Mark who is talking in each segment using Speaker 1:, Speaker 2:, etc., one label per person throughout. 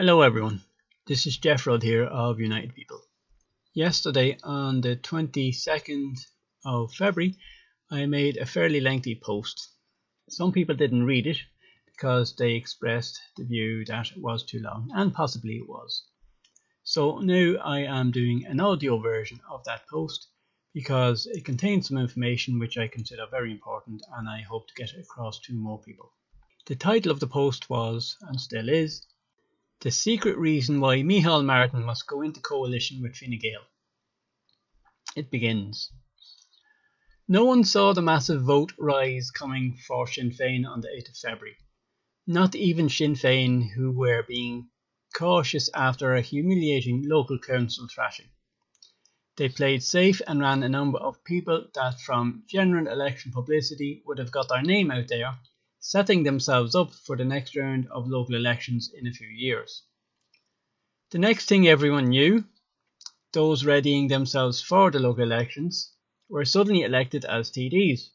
Speaker 1: Hello everyone, this is Jeff Rudd here of United People. Yesterday on the 22nd of February I made a fairly lengthy post. Some people didn't read it because they expressed the view that it was too long, and possibly it was. So now I am doing an audio version of that post because it contains some information which I consider very important and I hope to get it across to more people. The title of the post was, and still is, The Secret Reason Why Micheál Martin Must Go Into Coalition with Fine Gael. It begins. No one saw the massive vote rise coming for Sinn Féin on the 8th of February. Not even Sinn Féin, who were being cautious after a humiliating local council thrashing. They played safe and ran a number of people that from general election publicity would have got their name out there, setting themselves up for the next round of local elections in a few years. The next thing everyone knew, those readying themselves for the local elections were suddenly elected as TDs,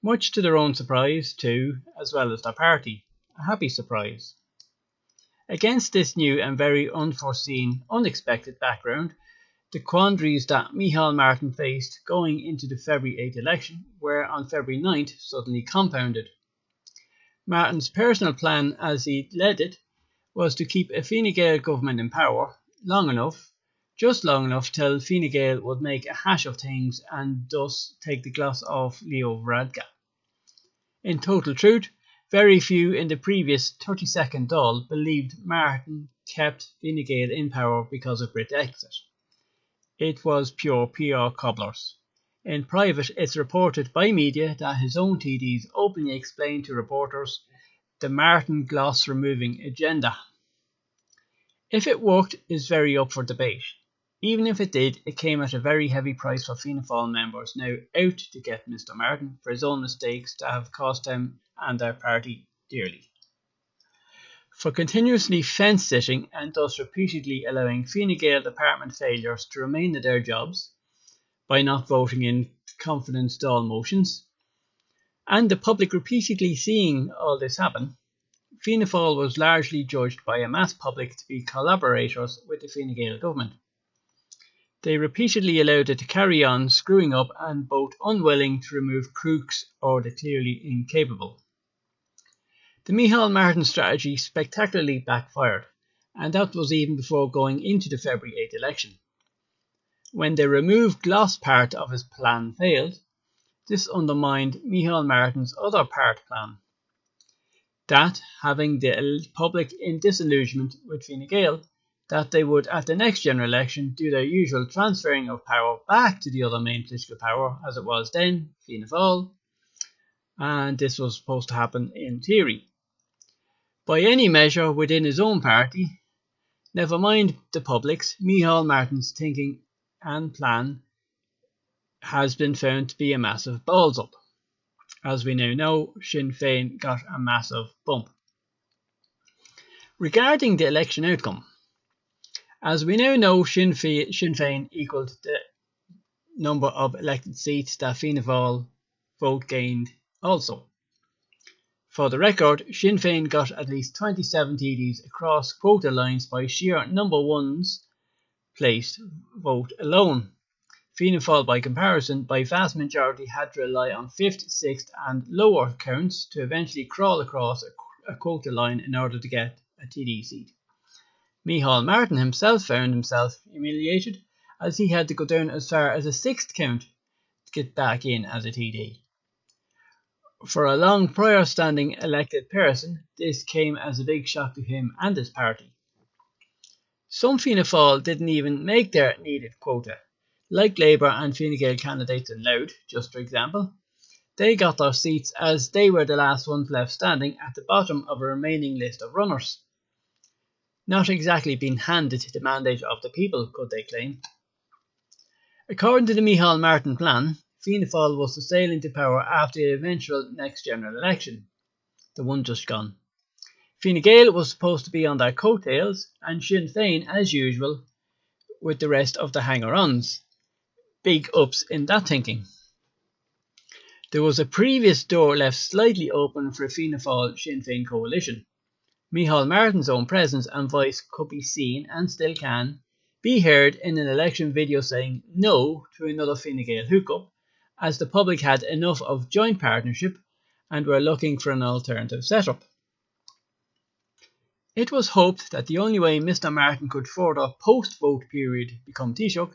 Speaker 1: much to their own surprise too, as well as their party. A happy surprise. Against this new and very unforeseen, unexpected background, the quandaries that Micheál Martin faced going into the February 8th election were on February 9th suddenly compounded. Martin's personal plan as he led it was to keep a Fine Gael government in power long enough, just long enough till Fine Gael would make a hash of things and thus take the gloss off Leo Varadkar. In total truth, very few in the previous 32nd Dáil believed Martin kept Fine Gael in power because of Brit exit. It was pure PR cobblers. In private, it's reported by media that his own TDs openly explained to reporters the Martin gloss removing agenda. If it worked is very up for debate. Even if it did, it came at a very heavy price for Fianna Fáil members now out to get Mr Martin for his own mistakes that have cost them and their party dearly. For continuously fence-sitting and thus repeatedly allowing Fine Gael department failures to remain at their jobs by not voting in confidence Dáil motions, and the public repeatedly seeing all this happen, Fianna Fáil was largely judged by a mass public to be collaborators with the Fine Gael government. They repeatedly allowed it to carry on screwing up and both unwilling to remove crooks or the clearly incapable. The Micheál Martin strategy spectacularly backfired, and that was even before going into the February 8th election. When the remove gloss part of his plan failed, this undermined Micheál Martin's other part plan. That, having the public in disillusionment with Fine Gael, that they would at the next general election do their usual transferring of power back to the other main political power as it was then, Fianna Fáil, and this was supposed to happen in theory. By any measure within his own party, never mind the public's, Micheál Martin's thinking and plan has been found to be a massive balls up. As we now know, Sinn Féin got a massive bump. Regarding the election outcome, as we now know, Sinn Féin equalled the number of elected seats that Fianna Fáil vote gained also. For the record, Sinn Féin got at least 27 TDs across quota lines by sheer number ones placed vote alone. Fianna Fáil, by comparison, by vast majority had to rely on 5th, 6th and lower counts to eventually crawl across a quota line in order to get a TD seat. Micheál Martin himself found himself humiliated as he had to go down as far as a 6th count to get back in as a TD. For a long prior standing elected person, this came as a big shock to him and his party. Some Fianna Fáil didn't even make their needed quota. Like Labour and Fine Gael candidates in Louth, just for example, they got their seats as they were the last ones left standing at the bottom of a remaining list of runners. Not exactly being handed the mandate of the people, could they claim. According to the Micheál Martin plan, Fianna Fáil was to sail into power after the eventual next general election, the one just gone. Fine Gael was supposed to be on their coattails, and Sinn Féin, as usual, with the rest of the hanger-ons. Big ups in that thinking. There was a previous door left slightly open for a Fianna Fáil Sinn Féin coalition. Micheál Martin's own presence and voice could be seen, and still can, be heard in an election video saying no to another Fine Gael hookup, as the public had enough of joint partnership and were looking for an alternative setup. It was hoped that the only way Mr Martin could further post-vote period become Taoiseach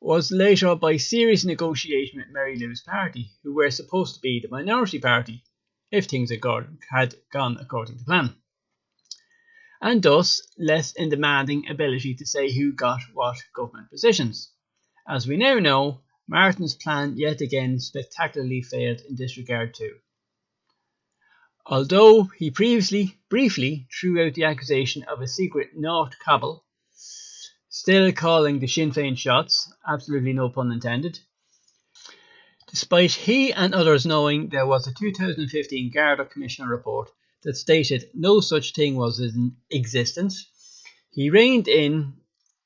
Speaker 1: was later by serious negotiation with Mary Lou's party, who were supposed to be the minority party, if things had gone according to plan, and thus less in demanding ability to say who got what government positions. As we now know, Martin's plan yet again spectacularly failed in this regard too. Although he previously briefly threw out the accusation of a secret North cabal, still calling the Sinn Féin shots, absolutely no pun intended, despite he and others knowing there was a 2015 Garda Commissioner report that stated no such thing was in existence, he reined in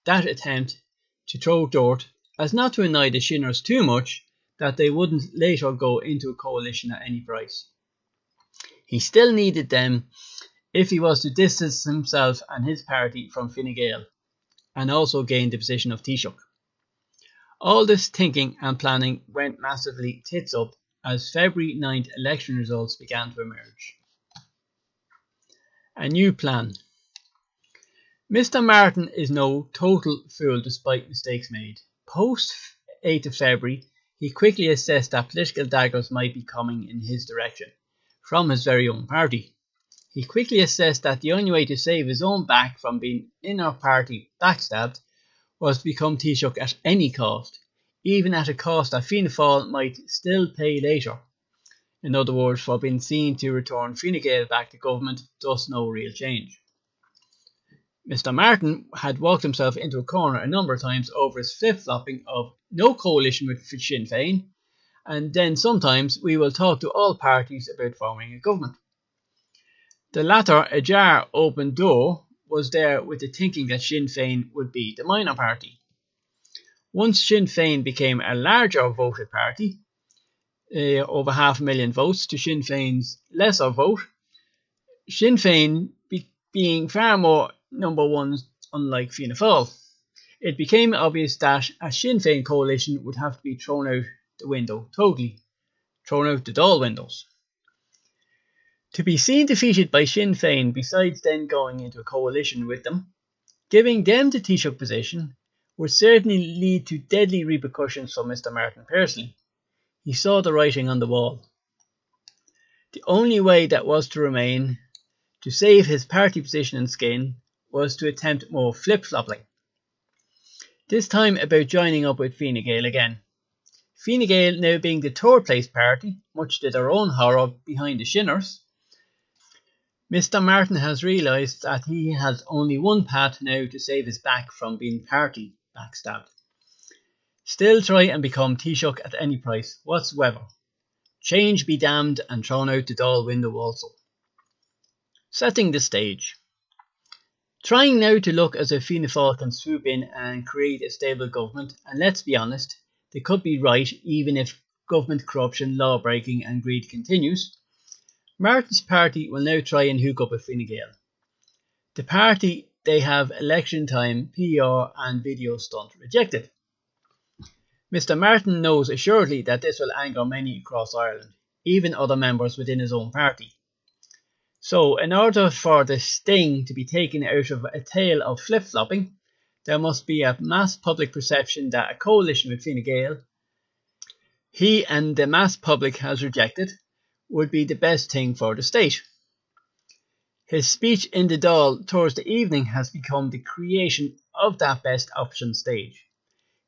Speaker 1: that attempt to throw dirt as not to annoy the Shinners too much that they wouldn't later go into a coalition at any price. He still needed them if he was to distance himself and his party from Fine Gael, and also gain the position of Taoiseach. All this thinking and planning went massively tits up as February 9th election results began to emerge. A new plan. Mr Martin is no total fool despite mistakes made. Post 8th of February, he quickly assessed that political daggers might be coming in his direction from his very own party. He quickly assessed that the only way to save his own back from being in our party backstabbed was to become Taoiseach at any cost, even at a cost that Fianna Fáil might still pay later. In other words, for being seen to return Fine Gael back to government, thus no real change. Mr Martin had walked himself into a corner a number of times over his flip-flopping of no coalition with Sinn Féin, and then sometimes we will talk to all parties about forming a government. The latter ajar open door was there with the thinking that Sinn Féin would be the minor party. Once Sinn Féin became a larger voted party, over 500,000 votes to Sinn Féin's lesser vote, Sinn Féin being far more number ones unlike Fianna Fáil, it became obvious that a Sinn Féin coalition would have to be thrown out the window totally, thrown out the Dáil windows. To be seen defeated by Sinn Féin, besides then going into a coalition with them, giving them the Taoiseach position, would certainly lead to deadly repercussions for Mr Martin personally. He saw the writing on the wall. The only way that was to remain, to save his party position and skin, was to attempt more flip-flopping. This time about joining up with Fine Gael again. Fine Gael now being the third place party, much to their own horror behind the Shinners. Mr Martin has realised that he has only one path now to save his back from being party backstabbed. Still try and become Taoiseach at any price whatsoever. Change be damned and thrown out the Dáil window also. Setting the stage. Trying now to look as if Fianna Fáil can swoop in and create a stable government, and let's be honest, they could be right even if government corruption, law breaking and greed continues. Martin's party will now try and hook up with Fine Gael. The party they have election time, PR and video stunt rejected. Mr Martin knows assuredly that this will anger many across Ireland, even other members within his own party. So, in order for the sting to be taken out of a tale of flip-flopping, there must be a mass public perception that a coalition with Fine Gael, he and the mass public has rejected, would be the best thing for the state. His speech in the Dáil Thursday evening has become the creation of that best option stage.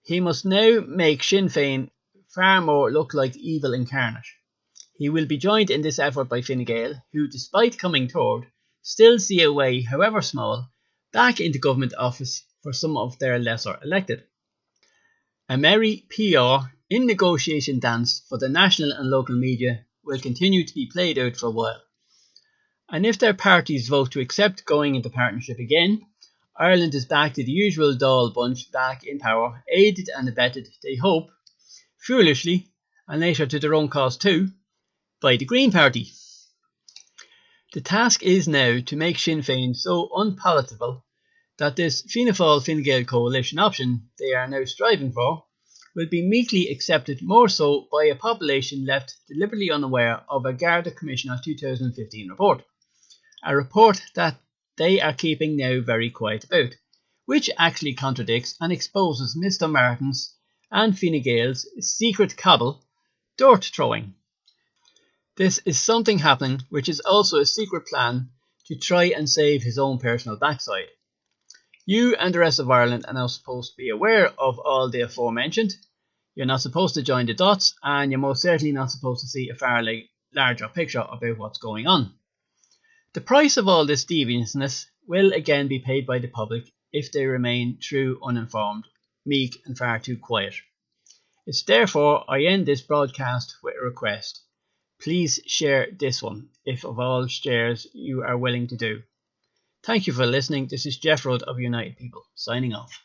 Speaker 1: He must now make Sinn Féin far more look like evil incarnate. He will be joined in this effort by Fine Gael, who, despite coming third, still see a way, however small, back into government office for some of their lesser elected. A merry PR in negotiation dance for the national and local media will continue to be played out for a while. And if their parties vote to accept going into partnership again, Ireland is back to the usual Dáil bunch back in power, aided and abetted, they hope, foolishly, and later to their own cause too, by the Green Party. The task is now to make Sinn Féin so unpalatable that this Fianna Fáil-Fine Gael coalition option they are now striving for will be meekly accepted more so by a population left deliberately unaware of a Garda Commissioner 2015 report. A report that they are keeping now very quiet about, which actually contradicts and exposes Mr. Martin's and Fine Gael's secret cabal, dirt throwing. This is something happening which is also a secret plan to try and save his own personal backside. You and the rest of Ireland are now supposed to be aware of all the aforementioned. You're not supposed to join the dots, and you're most certainly not supposed to see a far larger picture about what's going on. The price of all this deviousness will again be paid by the public if they remain true, uninformed, meek and far too quiet. It's therefore I end this broadcast with a request. Please share this one, if of all shares you are willing to do. Thank you for listening. This is Jeff Rudd of United People, signing off.